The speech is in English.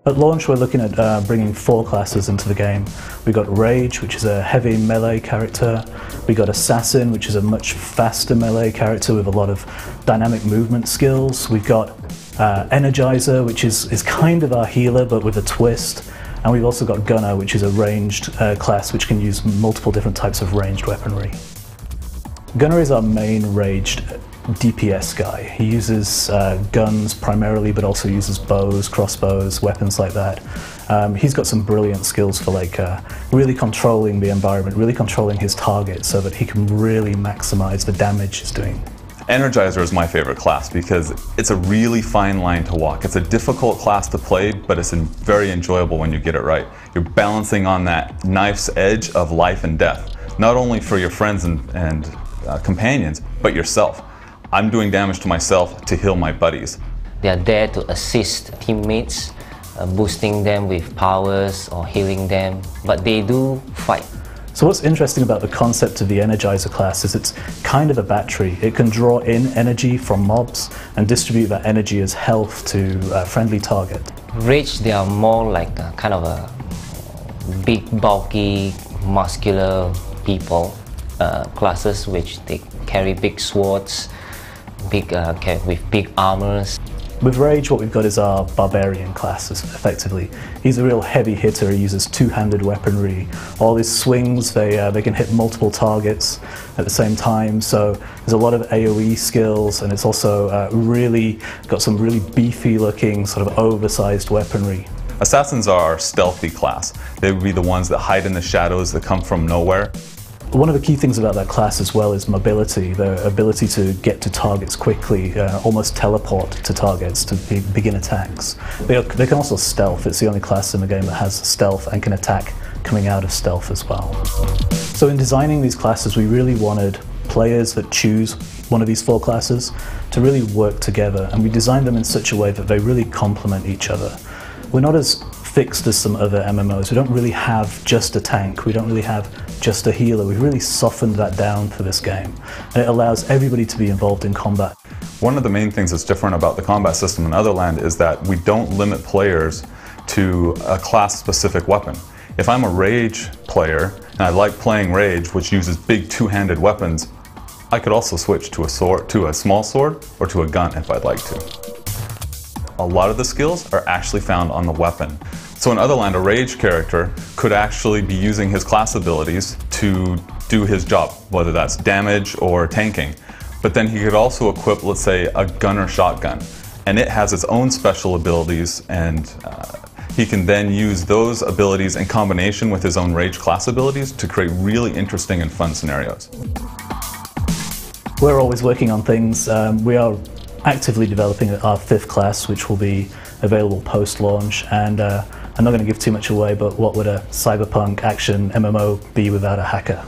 At launch, we're looking at bringing 4 classes into the game. We've got Rage, which is a heavy melee character. We've got Assassin, which is a much faster melee character with a lot of dynamic movement skills. We've got Energizer, which is kind of our healer, but with a twist. And we've also got Gunner, which is a ranged class which can use multiple different types of ranged weaponry. Gunner is our main ranged DPS guy. He uses guns primarily, but also uses bows, crossbows, weapons like that. He's got some brilliant skills for really controlling the environment, really controlling his target so that he can really maximize the damage he's doing. Energizer is my favorite class because it's a really fine line to walk. It's a difficult class to play, but it's very enjoyable when you get it right. You're balancing on that knife's edge of life and death, not only for your friends and companions, but yourself. I'm doing damage to myself to heal my buddies. They are there to assist teammates, boosting them with powers or healing them, but they do fight. So what's interesting about the concept of the Energizer class is it's kind of a battery. It can draw in energy from mobs and distribute that energy as health to a friendly target. Rage, they are more like a kind of a big, bulky, muscular people, classes which they carry big swords, with big armors. With Rage, what we've got is our Barbarian class, effectively. He's a real heavy hitter. He uses two-handed weaponry. All his swings, they can hit multiple targets at the same time, so there's a lot of AoE skills, and it's also really got some really beefy-looking, sort of oversized weaponry. Assassins are our stealthy class. They would be the ones that hide in the shadows, that come from nowhere. One of the key things about that class as well is mobility, the ability to get to targets quickly, almost teleport to targets to begin attacks. They can also stealth. It's the only class in the game that has stealth and can attack coming out of stealth as well. So in designing these classes, we really wanted players that choose one of these 4 classes to really work together, and we designed them in such a way that they really complement each other. We're not as fixed as some other MMOs. We don't really have just a tank. We don't really have just a healer. We've really softened that down for this game, and it allows everybody to be involved in combat. One of the main things that's different about the combat system in Otherland is that we don't limit players to a class-specific weapon. If I'm a Rage player and I like playing Rage, which uses big two-handed weapons, I could also switch to a small sword or to a gun if I'd like to. A lot of the skills are actually found on the weapon. So in Otherland, a Rage character could actually be using his class abilities to do his job, whether that's damage or tanking. But then he could also equip, let's say, a gunner shotgun, and it has its own special abilities, and he can then use those abilities in combination with his own Rage class abilities to create really interesting and fun scenarios. We're always working on things. We are actively developing our 5th class, which will be available post-launch, and I'm not going to give too much away, but what would a cyberpunk action MMO be without a hacker?